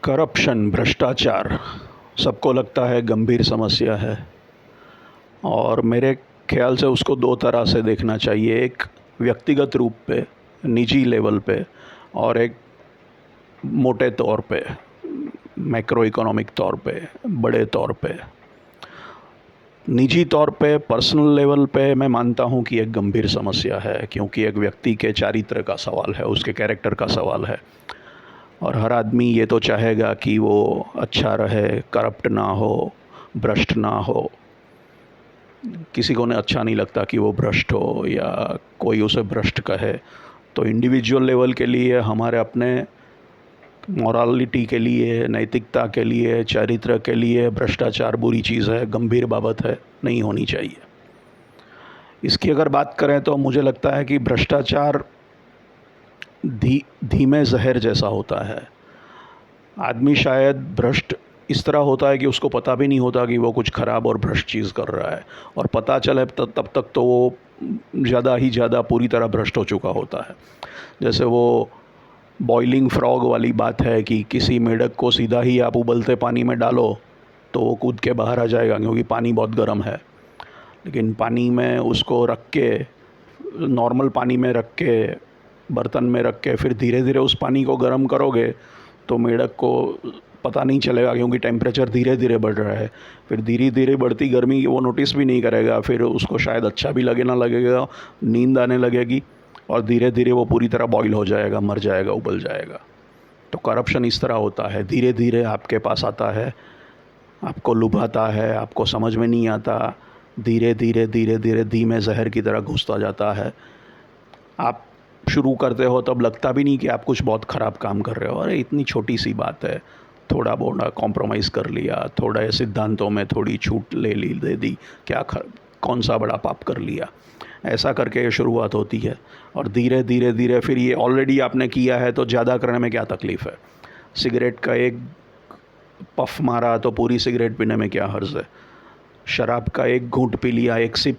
Corruption, भ्रष्टाचार सबको लगता है गंभीर समस्या है और मेरे ख़्याल से उसको दो तरह से देखना चाहिए। एक व्यक्तिगत रूप पे, निजी लेवल पे, और एक मोटे तौर पे, मैक्रो इकोनॉमिक तौर पे, बड़े तौर पे। निजी तौर पे, पर्सनल लेवल पे मैं मानता हूँ कि एक गंभीर समस्या है, क्योंकि एक व्यक्ति के चारित्र का सवाल है, उसके कैरेक्टर का सवाल है। और हर आदमी ये तो चाहेगा कि वो अच्छा रहे, करप्ट ना हो, भ्रष्ट ना हो। किसी को ने अच्छा नहीं लगता कि वो भ्रष्ट हो या कोई उसे भ्रष्ट कहे। तो इंडिविजुअल लेवल के लिए, हमारे अपने मॉरलिटी के लिए, नैतिकता के लिए, चरित्र के लिए भ्रष्टाचार बुरी चीज़ है, गंभीर बाबत है, नहीं होनी चाहिए। इसकी अगर बात करें तो मुझे लगता है कि भ्रष्टाचार धीमे जहर जैसा होता है। आदमी शायद भ्रष्ट इस तरह होता है कि उसको पता भी नहीं होता कि वो कुछ ख़राब और भ्रष्ट चीज़ कर रहा है, और पता चले तब तक तो वो ज़्यादा ही ज़्यादा पूरी तरह भ्रष्ट हो चुका होता है। जैसे वो बॉइलिंग फ्रॉग वाली बात है कि किसी मेंढक को सीधा ही आप उबलते पानी में डालो तो वो कूद के बाहर आ जाएगा, क्योंकि पानी बहुत गर्म है। लेकिन पानी में उसको रख के, नॉर्मल पानी में रख के, बर्तन में रख के, फिर धीरे धीरे उस पानी को गर्म करोगे तो मेंढक को पता नहीं चलेगा, क्योंकि टेम्परेचर धीरे धीरे बढ़ रहा है। फिर धीरे धीरे बढ़ती गर्मी वो नोटिस भी नहीं करेगा, फिर उसको शायद अच्छा भी लगे ना लगेगा, नींद आने लगेगी, और धीरे धीरे वो पूरी तरह बॉईल हो जाएगा, मर जाएगा, उबल जाएगा। तो करप्शन इस तरह होता है, धीरे धीरे आपके पास आता है, आपको लुभाता है, आपको समझ में नहीं आता, धीरे धीरे धीरे धीरे धीमे जहर की तरह घुसता जाता है। आप शुरू करते हो तब लगता भी नहीं कि आप कुछ बहुत ख़राब काम कर रहे हो, अरे इतनी छोटी सी बात है, थोड़ा बहुत कॉम्प्रोमाइज़ कर लिया, थोड़े सिद्धांतों में थोड़ी छूट ले ली, दे दी, कौन सा बड़ा पाप कर लिया। ऐसा करके शुरुआत होती है, और धीरे धीरे धीरे फिर ये ऑलरेडी आपने किया है तो ज़्यादा करने में क्या तकलीफ़ है। सिगरेट का एक पफ मारा तो पूरी सिगरेट पीने में क्या हर्ज है। शराब का एक घूंट पी लिया, एक सिप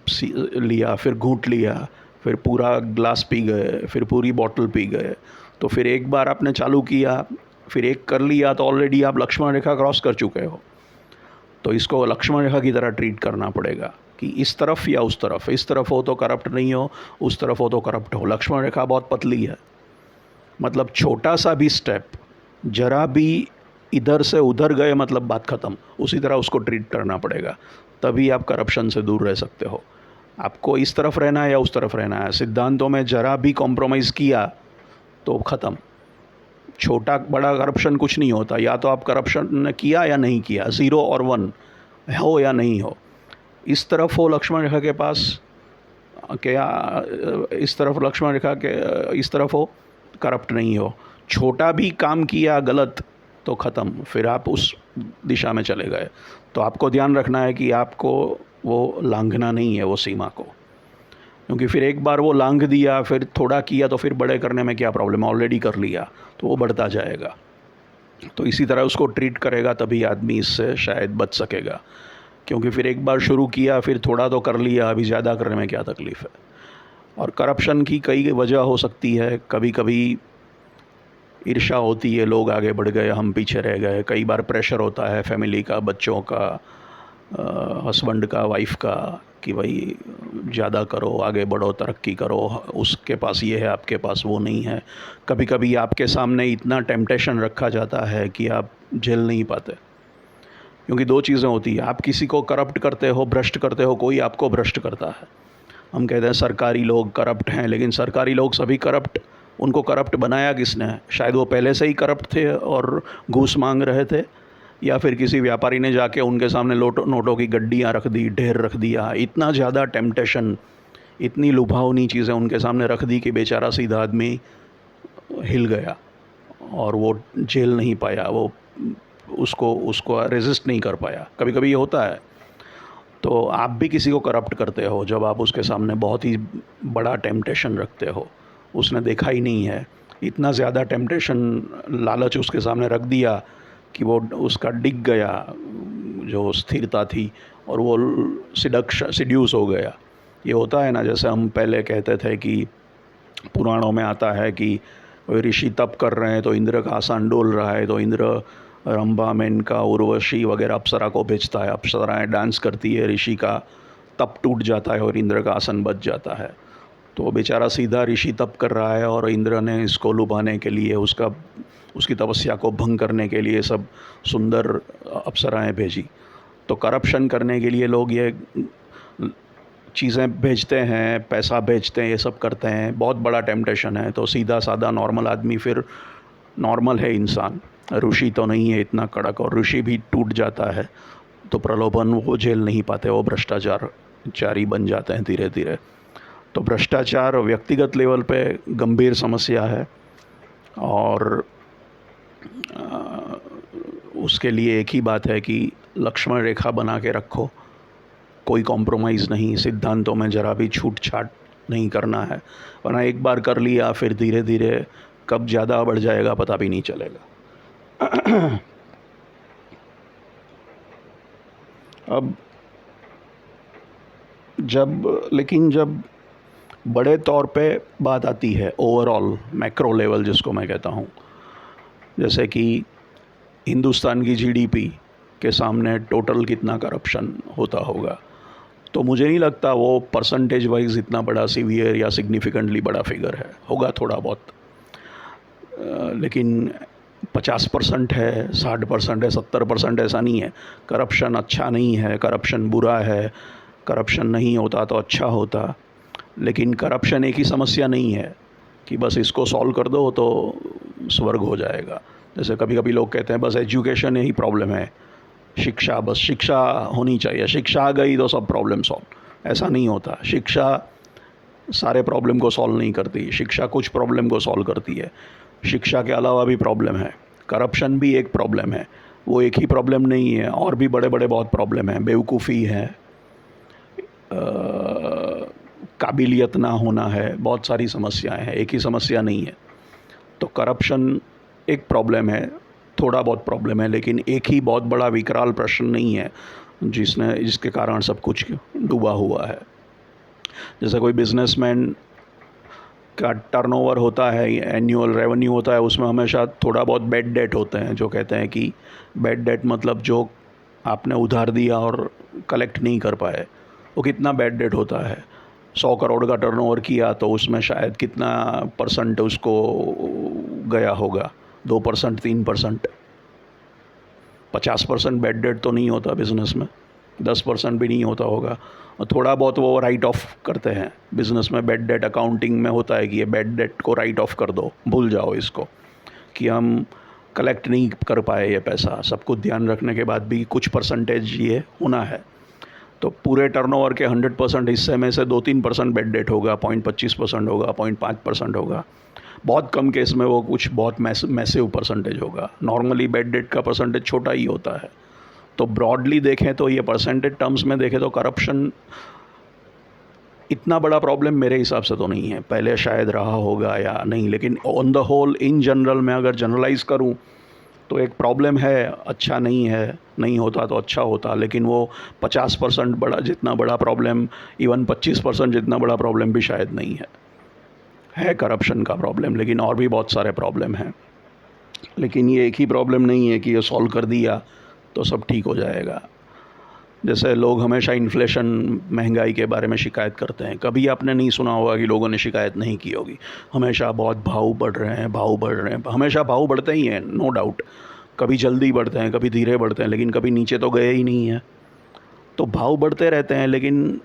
लिया, फिर घूंट लिया, फिर पूरा ग्लास पी गए, फिर पूरी बॉटल पी गए। तो फिर एक बार आपने चालू किया, फिर एक कर लिया तो ऑलरेडी आप लक्ष्मण रेखा क्रॉस कर चुके हो। तो इसको लक्ष्मण रेखा की तरह ट्रीट करना पड़ेगा कि इस तरफ या उस तरफ, इस तरफ हो तो करप्ट नहीं हो, उस तरफ हो तो करप्ट हो। लक्ष्मण रेखा बहुत पतली है, मतलब छोटा सा भी स्टेप, जरा भी इधर से उधर गए मतलब बात ख़त्म। उसी तरह उसको ट्रीट करना पड़ेगा, तभी आप करप्शन से दूर रह सकते हो। आपको इस तरफ रहना है या उस तरफ रहना है, सिद्धांतों में जरा भी कॉम्प्रोमाइज़ किया तो ख़त्म। छोटा बड़ा करप्शन कुछ नहीं होता, या तो आप करप्शन किया या नहीं किया, 0 और 1 हो या नहीं हो। इस तरफ हो लक्ष्मण रेखा के पास, क्या इस तरफ लक्ष्मण रेखा के इस तरफ हो, करप्ट नहीं हो। छोटा भी काम किया गलत तो ख़त्म, फिर आप उस दिशा में चले गए। तो आपको ध्यान रखना है कि आपको वो लांघना नहीं है वो सीमा को, क्योंकि फिर एक बार वो लांघ दिया, फिर थोड़ा किया तो फिर बड़े करने में क्या प्रॉब्लम है, ऑलरेडी कर लिया तो वो बढ़ता जाएगा। तो इसी तरह उसको ट्रीट करेगा तभी आदमी इससे शायद बच सकेगा, क्योंकि फिर एक बार शुरू किया, फिर थोड़ा तो कर लिया, अभी ज़्यादा करने में क्या तकलीफ़ है। और करप्शन की कई वजह हो सकती है। कभी कभी ईर्ष्या होती है, लोग आगे बढ़ गए, हम पीछे रह गए। कई बार प्रेशर होता है फैमिली का, बच्चों का, हस्बैंड का, वाइफ का, कि भाई ज़्यादा करो, आगे बढ़ो, तरक्की करो, उसके पास ये है, आपके पास वो नहीं है। कभी कभी आपके सामने इतना टेम्पटेशन रखा जाता है कि आप झेल नहीं पाते, क्योंकि दो चीज़ें होती हैं, आप किसी को करप्ट करते हो, भ्रष्ट करते हो, कोई आपको भ्रष्ट करता है। हम कहते हैं सरकारी लोग करप्ट हैं, लेकिन सरकारी लोग सभी करप्ट, उनको करप्ट बनाया किसने है? शायद वो पहले से ही करप्ट थे और घूस मांग रहे थे, या फिर किसी व्यापारी ने जाके उनके सामने नोटों की गड्डियाँ रख दी, ढेर रख दिया। इतना ज़्यादा टेम्पटेशन, इतनी लुभावनी चीज़ें उनके सामने रख दी कि बेचारा सीधा आदमी हिल गया और वो झेल नहीं पाया, वो उसको उसको रेजिस्ट नहीं कर पाया। कभी कभी ये होता है। तो आप भी किसी को करप्ट करते हो जब आप उसके सामने बहुत ही बड़ा टेम्पटेशन रखते हो, उसने देखा ही नहीं है, इतना ज़्यादा टेम्पटेशन, लालच उसके सामने रख दिया कि वो उसका डिग गया जो स्थिरता थी, और वो सिड्यूस हो गया। ये होता है ना, जैसे हम पहले कहते थे कि पुराणों में आता है कि ऋषि तप कर रहे हैं तो इंद्र का आसन डोल रहा है, तो इंद्र रंभा, मेनका, उर्वशी वगैरह अप्सरा को भेजता है, अप्सराएं डांस करती है, ऋषि का तप टूट जाता है और इंद्र का आसन बच जाता है। तो बेचारा सीधा ऋषि तप कर रहा है और इंद्र ने इसको लुभाने के लिए, उसकी तपस्या को भंग करने के लिए सब सुंदर अप्सराएं भेजी। तो करप्शन करने के लिए लोग ये चीज़ें भेजते हैं, पैसा भेजते हैं, ये सब करते हैं। बहुत बड़ा टेम्पटेशन है। तो सीधा साधा नॉर्मल आदमी फिर नॉर्मल है इंसान, ऋषि तो नहीं है इतना कड़क, और ऋषि भी टूट जाता है तो प्रलोभन वो झेल नहीं पाते, वो भ्रष्टाचारी बन जाते हैं धीरे धीरे। तो भ्रष्टाचार व्यक्तिगत लेवल पे गंभीर समस्या है और उसके लिए एक ही बात है कि लक्ष्मण रेखा बना के रखो, कोई कॉम्प्रोमाइज़ नहीं, सिद्धांतों में ज़रा भी छूट छाट नहीं करना है, वरना एक बार कर लिया फिर धीरे धीरे कब ज़्यादा बढ़ जाएगा पता भी नहीं चलेगा। अब जब बड़े तौर पे बात आती है, ओवरऑल मैक्रो लेवल जिसको मैं कहता हूँ, जैसे कि हिंदुस्तान की जीडीपी के सामने टोटल कितना करप्शन होता होगा, तो मुझे नहीं लगता वो परसेंटेज वाइज इतना बड़ा सीवियर या सिग्निफिकेंटली बड़ा फिगर है, होगा थोड़ा बहुत, लेकिन 50% है, 60% है, 70% ऐसा नहीं है। करप्शन अच्छा नहीं है, करप्शन बुरा है, करप्शन नहीं होता तो अच्छा होता। लेकिन करप्शन एक ही समस्या नहीं है कि बस इसको सॉल्व कर दो तो स्वर्ग हो जाएगा। जैसे कभी कभी लोग कहते हैं बस एजुकेशन ही प्रॉब्लम है, शिक्षा, बस शिक्षा होनी चाहिए, शिक्षा आ गई तो सब प्रॉब्लम सॉल्व। ऐसा नहीं होता। शिक्षा सारे प्रॉब्लम को सॉल्व नहीं करती, शिक्षा कुछ प्रॉब्लम को सॉल्व करती है। शिक्षा के अलावा भी प्रॉब्लम है, करप्शन भी एक प्रॉब्लम है, वो एक ही प्रॉब्लम नहीं है, और भी बड़े बड़े बहुत प्रॉब्लम हैं। बेवकूफ़ी है, काबिलियत ना होना है, बहुत सारी समस्याएं हैं, एक ही समस्या नहीं है। तो करप्शन एक प्रॉब्लम है, थोड़ा बहुत प्रॉब्लम है, लेकिन एक ही बहुत बड़ा विकराल प्रश्न नहीं है जिसके कारण सब कुछ डूबा हुआ है। जैसे कोई बिजनेसमैन का टर्नओवर होता है, एनुअल रेवेन्यू होता है, उसमें हमेशा थोड़ा बहुत बैड डेट होते हैं। जो कहते हैं कि बैड डेट मतलब जो आपने उधार दिया और कलेक्ट नहीं कर पाए, वो कितना बैड डेट होता है। 100 करोड़ का टर्नओवर किया तो उसमें शायद कितना परसेंट उसको गया होगा, 2%, 3%। 50% बैड डेट तो नहीं होता बिज़नेस में, 10% भी नहीं होता होगा। और थोड़ा बहुत वो राइट ऑफ करते हैं बिज़नेस में। बैड डेट अकाउंटिंग में होता है कि ये बैड डेट को राइट ऑफ कर दो, भूल जाओ इसको, कि हम कलेक्ट नहीं कर पाए ये पैसा। सब कुछ ध्यान रखने के बाद भी कुछ परसेंटेज ये होना है। तो पूरे टर्नओवर के 100% हिस्से में से 2-3% बैड डेट होगा, 0.25% होगा, 0.5% होगा। बहुत कम केस में वो कुछ बहुत मैसिव परसेंटेज होगा। नॉर्मली बैड डेट का परसेंटेज छोटा ही होता है। तो ब्रॉडली देखें तो ये परसेंटेज टर्म्स में देखें तो करप्शन इतना बड़ा प्रॉब्लम मेरे हिसाब से तो नहीं है। पहले शायद रहा होगा या नहीं, लेकिन on the whole in general मैं अगर जनरलाइज़ करूं तो एक प्रॉब्लम है, अच्छा नहीं है, नहीं होता तो अच्छा होता। लेकिन वो 50% बड़ा जितना बड़ा प्रॉब्लम, इवन 25% जितना बड़ा प्रॉब्लम भी शायद नहीं है करप्शन का प्रॉब्लम। लेकिन और भी बहुत सारे प्रॉब्लम हैं। लेकिन ये एक ही प्रॉब्लम नहीं है कि ये सॉल्व कर दिया तो सब ठीक हो जाएगा। जैसे लोग हमेशा इन्फ्लेशन, महंगाई के बारे में शिकायत करते हैं। कभी आपने नहीं सुना होगा कि लोगों ने शिकायत नहीं की होगी। हमेशा बहुत भाव बढ़ रहे हैं, भाव बढ़ रहे हैं, हमेशा भाव बढ़ते ही हैं, नो डाउट। कभी जल्दी बढ़ते हैं, कभी धीरे बढ़ते हैं, लेकिन कभी नीचे तो गए ही नहीं हैं। तो भाव बढ़ते रहते हैं, लेकिन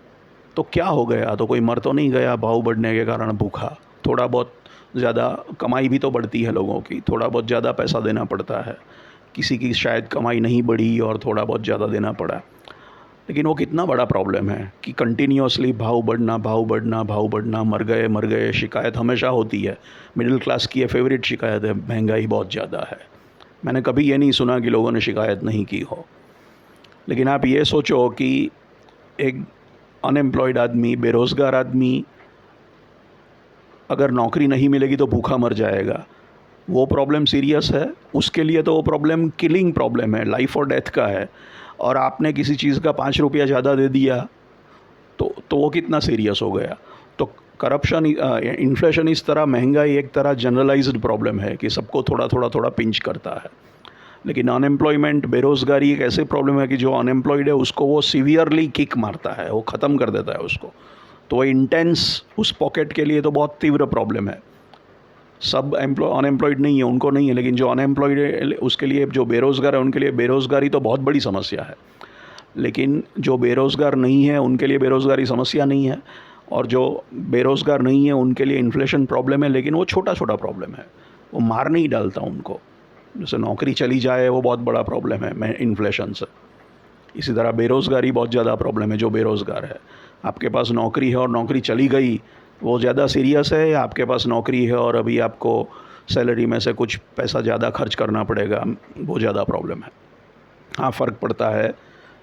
तो क्या हो गया? तो कोई मर तो नहीं गया भाव बढ़ने के कारण भूखा। थोड़ा बहुत ज़्यादा कमाई भी तो बढ़ती है लोगों की, थोड़ा बहुत ज़्यादा पैसा देना पड़ता है। किसी की शायद कमाई नहीं बढ़ी और थोड़ा बहुत ज़्यादा देना पड़ा। लेकिन वो कितना बड़ा प्रॉब्लम है कि कंटिन्यूअसली भाव बढ़ना, भाव बढ़ना, भाव बढ़ना, मर गए। शिकायत हमेशा होती है। मिडिल क्लास की ये फेवरेट शिकायत है, महंगाई बहुत ज़्यादा है। मैंने कभी ये नहीं सुना कि लोगों ने शिकायत नहीं की हो। लेकिन आप ये सोचो कि एक अनएम्प्लॉयड आदमी, बेरोज़गार आदमी अगर नौकरी नहीं मिलेगी तो भूखा मर जाएगा। वो प्रॉब्लम सीरियस है उसके लिए, तो वो प्रॉब्लम किलिंग प्रॉब्लम है, लाइफ और डेथ का है। और आपने किसी चीज़ का 5 रुपया ज़्यादा दे दिया तो वो कितना सीरियस हो गया। तो करप्शन, इन्फ्लेशन इस तरह, महंगाई एक तरह जनरलाइज्ड प्रॉब्लम है कि सबको थोड़ा थोड़ा पिंच करता है। लेकिन अनएम्प्लॉयमेंट, बेरोज़गारी एक ऐसी प्रॉब्लम है कि जो अनएम्प्लॉयड है उसको वो सीवियरली किक मारता है, वो ख़त्म कर देता है उसको। तो वो इंटेंस उस पॉकेट के लिए तो बहुत तीव्र प्रॉब्लम है। सब अनएम्प्लॉयड नहीं है, उनको नहीं है, लेकिन जो अनएम्प्लॉयड है उसके लिए, जो बेरोज़गार है उनके लिए बेरोज़गारी तो बहुत बड़ी समस्या है। लेकिन जो बेरोज़गार नहीं है उनके लिए बेरोज़गारी समस्या नहीं है, और जो बेरोज़गार नहीं है उनके लिए इन्फ्लेशन प्रॉब्लम है, लेकिन वो छोटा छोटा प्रॉब्लम है, वो मार नहीं डालता उनको। जैसे नौकरी चली जाए वो बहुत बड़ा प्रॉब्लम है मैं इन्फ्लेशन से, इसी तरह बेरोज़गारी बहुत ज़्यादा प्रॉब्लम है। जो बेरोज़गार है, आपके पास नौकरी है और नौकरी चली गई, वो ज़्यादा सीरियस है, या आपके पास नौकरी है और अभी आपको सैलरी में से कुछ पैसा ज़्यादा खर्च करना पड़ेगा, वो ज़्यादा प्रॉब्लम है। हाँ, फ़र्क पड़ता है,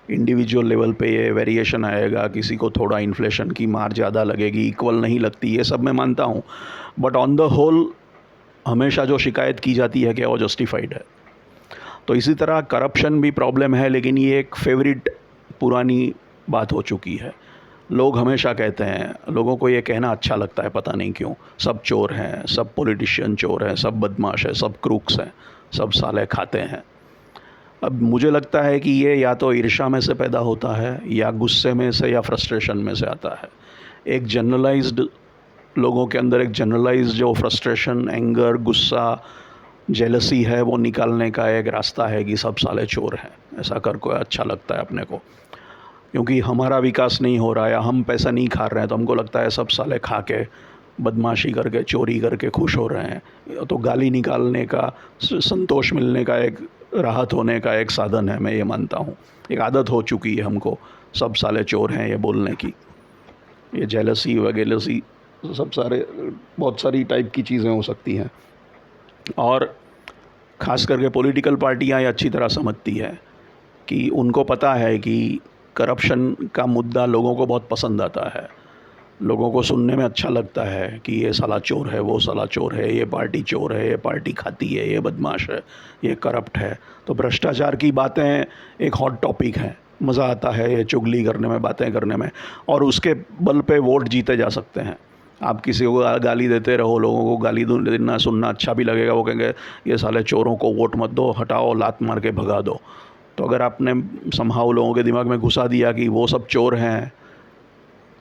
इंडिविजुअल लेवल पे ये वेरिएशन आएगा, किसी को थोड़ा इन्फ्लेशन की मार ज़्यादा लगेगी, इक्वल नहीं लगती, ये सब मैं मानता हूँ। बट ऑन द होल हमेशा जो शिकायत की जाती है कि वो जस्टिफाइड है। तो इसी तरह करप्शन भी प्रॉब्लम है, लेकिन ये एक फेवरेट पुरानी बात हो चुकी है। लोग हमेशा कहते हैं, लोगों को ये कहना अच्छा लगता है, पता नहीं क्यों, सब चोर हैं, सब पॉलिटिशियन चोर हैं, सब बदमाश हैं, सब क्रूक्स हैं, सब साले खाते हैं। अब मुझे लगता है कि ये या तो ईर्ष्या में से पैदा होता है, या गुस्से में से, या फ्रस्ट्रेशन में से आता है। एक जनरलाइज्ड, लोगों के अंदर एक जनरलाइज्ड जो फ्रस्ट्रेशन, एंगर, गुस्सा, जेलसी है, वो निकालने का एक रास्ता है कि सब साले चोर हैं, ऐसा कर को अच्छा लगता है अपने को। क्योंकि हमारा विकास नहीं हो रहा है, या हम पैसा नहीं खा रहे हैं, तो हमको लगता है सब साले खा के, बदमाशी करके, चोरी करके खुश हो रहे हैं। तो गाली निकालने का, संतोष मिलने का, एक राहत होने का एक साधन है, मैं ये मानता हूँ। एक आदत हो चुकी है हमको सब साले चोर हैं ये बोलने की। ये जेलसी वगैलसी सब सारे, बहुत सारी टाइप की चीज़ें हो सकती हैं। और ख़ास करके पॉलिटिकल पार्टियां ये अच्छी तरह समझती है कि उनको पता है कि करप्शन का मुद्दा लोगों को बहुत पसंद आता है, लोगों को सुनने में अच्छा लगता है कि ये साला चोर है, वो साला चोर है, ये पार्टी चोर है, ये पार्टी खाती है, ये बदमाश है, ये करप्ट है। तो भ्रष्टाचार की बातें एक हॉट टॉपिक है, मज़ा आता है ये चुगली करने में, बातें करने में, और उसके बल पे वोट जीते जा सकते हैं। आप किसी को गाली देते रहो, लोगों को गाली देना सुनना अच्छा भी लगेगा, वो कहेंगे ये साले चोरों को वोट मत दो, हटाओ, लात मार के भगा दो। तो अगर आपने समहाउ लोगों के दिमाग में घुसा दिया कि वो सब चोर हैं,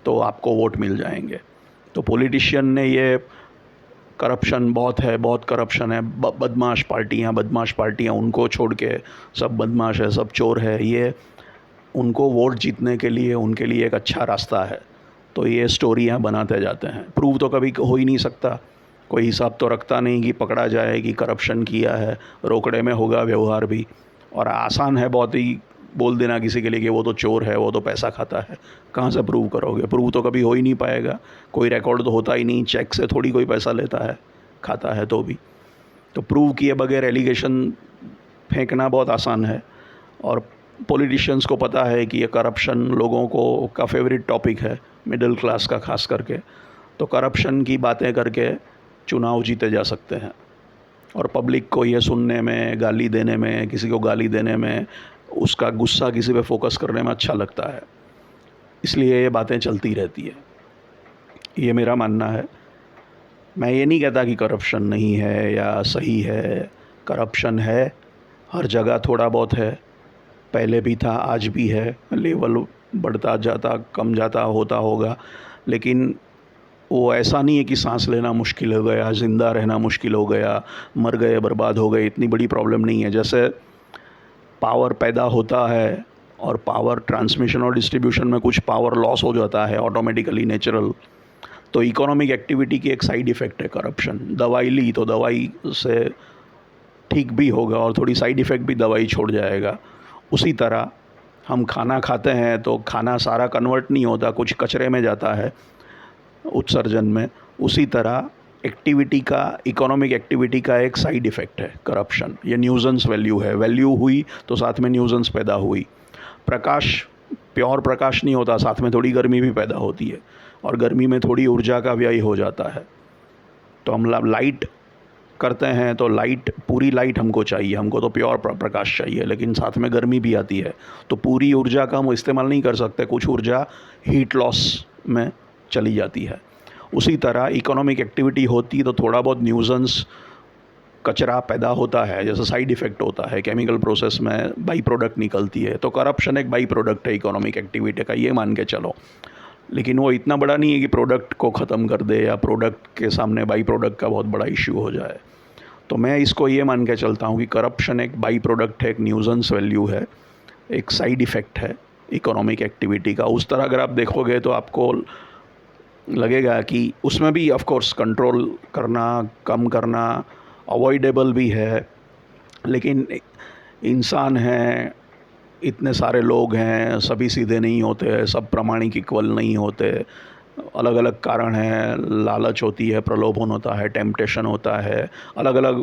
तो आपको वोट मिल जाएंगे। तो पॉलिटिशियन ने ये करप्शन बहुत है, बहुत करप्शन है, बदमाश पार्टियां, उनको छोड़ के सब बदमाश है, सब चोर है, ये उनको वोट जीतने के लिए, उनके लिए एक अच्छा रास्ता है। तो ये स्टोरियां बनाते जाते हैं। प्रूव तो कभी हो ही नहीं सकता, कोई हिसाब तो रखता नहीं कि पकड़ा जाए कि करप्शन किया है, रोकड़े में होगा व्यवहार भी। और आसान है बहुत ही बोल देना किसी के लिए कि वो तो चोर है, वो तो पैसा खाता है। कहाँ से प्रूव करोगे? प्रूव तो कभी हो ही नहीं पाएगा, कोई रिकॉर्ड तो होता ही नहीं, चेक से थोड़ी कोई पैसा लेता है, खाता है तो भी। तो प्रूव किए बगैर एलिगेशन फेंकना बहुत आसान है। और पॉलिटिशियंस को पता है कि ये करप्शन लोगों को का फेवरेट टॉपिक है, मिडिल क्लास का खास करके। तो करप्शन की बातें करके चुनाव जीते जा सकते हैं। और पब्लिक को ये सुनने में, गाली देने में, किसी को गाली देने में, उसका गुस्सा किसी पे फोकस करने में अच्छा लगता है, इसलिए ये बातें चलती रहती है। ये मेरा मानना है। मैं ये नहीं कहता कि करप्शन नहीं है या सही है, करप्शन है, हर जगह थोड़ा बहुत है, पहले भी था, आज भी है, लेवल बढ़ता जाता, कम जाता होता होगा, लेकिन वो ऐसा नहीं है कि सांस लेना मुश्किल हो गया, ज़िंदा रहना मुश्किल हो गया, मर गए, बर्बाद हो गए, इतनी बड़ी प्रॉब्लम नहीं है। जैसे पावर पैदा होता है और पावर ट्रांसमिशन और डिस्ट्रीब्यूशन में कुछ पावर लॉस हो जाता है ऑटोमेटिकली, नेचुरल, तो इकोनॉमिक एक्टिविटी की एक साइड इफ़ेक्ट है करप्शन। दवाई ली तो दवाई से ठीक भी होगा और थोड़ी साइड इफ़ेक्ट भी दवाई छोड़ जाएगा। उसी तरह हम खाना खाते हैं तो खाना सारा कन्वर्ट नहीं होता, कुछ कचरे में जाता है उत्सर्जन में। उसी तरह एक्टिविटी का, इकोनॉमिक एक्टिविटी का एक साइड इफ़ेक्ट है करप्शन। ये न्यूजेंस वैल्यू है, वैल्यू हुई तो साथ में न्यूजेंस पैदा हुई। प्रकाश, प्योर प्रकाश नहीं होता, साथ में थोड़ी गर्मी भी पैदा होती है, और गर्मी में थोड़ी ऊर्जा का व्यय हो जाता है। तो हम लाइट करते हैं तो लाइट, पूरी लाइट हमको चाहिए, हमको तो प्योर प्रकाश चाहिए, लेकिन साथ में गर्मी भी आती है, तो पूरी ऊर्जा का हम इस्तेमाल नहीं कर सकते, कुछ ऊर्जा हीट लॉस में चली जाती है। उसी तरह इकोनॉमिक एक्टिविटी होती तो थोड़ा बहुत न्यूजेंस कचरा पैदा होता है, जैसे साइड इफ़ेक्ट होता है, केमिकल प्रोसेस में बाई प्रोडक्ट निकलती है, तो करप्शन एक बाई प्रोडक्ट है इकोनॉमिक एक्टिविटी का, ये मान के चलो। लेकिन वो इतना बड़ा नहीं है कि प्रोडक्ट को ख़त्म कर दे या प्रोडक्ट के सामने बाई प्रोडक्ट का बहुत बड़ा इश्यू हो जाए। तो मैं इसको ये मान के चलता हूँ कि करप्शन एक बाई प्रोडक्ट है, एक न्यूजेंस वैल्यू है, एक साइड इफ़ेक्ट है इकोनॉमिक एक्टिविटी का। उस तरह अगर आप देखोगे तो आपको लगेगा कि उसमें भी ऑफ कोर्स कंट्रोल करना, कम करना अवॉइडेबल भी है, लेकिन इंसान हैं, इतने सारे लोग हैं, सभी सीधे नहीं होते, सब प्रामाणिक इक्वल नहीं होते, अलग अलग कारण हैं, लालच होती है, प्रलोभन होता है, टेम्पटेशन होता है, अलग अलग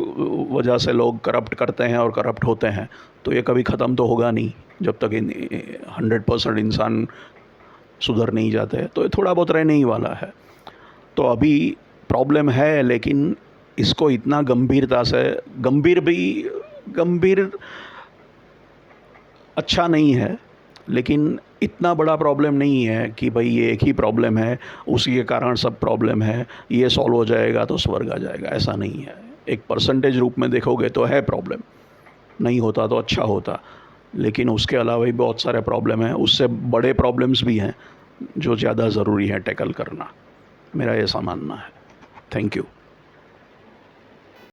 वजह से लोग करप्ट करते हैं और करप्ट होते हैं। तो ये कभी ख़त्म तो होगा नहीं जब तक 100% इंसान सुधर नहीं जाते, तो ये थोड़ा बहुत रहने ही वाला है। तो अभी प्रॉब्लम है, लेकिन इसको इतना गंभीरता से, गंभीर अच्छा नहीं है, लेकिन इतना बड़ा प्रॉब्लम नहीं है कि भाई ये एक ही प्रॉब्लम है, उसी के कारण सब प्रॉब्लम है, ये सॉल्व हो जाएगा तो स्वर्ग आ जाएगा, ऐसा नहीं है। एक परसेंटेज रूप में देखोगे तो है प्रॉब्लम, नहीं होता तो अच्छा होता, लेकिन उसके अलावा भी बहुत सारे प्रॉब्लम हैं, उससे बड़े प्रॉब्लम्स भी हैं जो ज़्यादा ज़रूरी है टैकल करना। मेरा ऐसा मानना है। Thank you.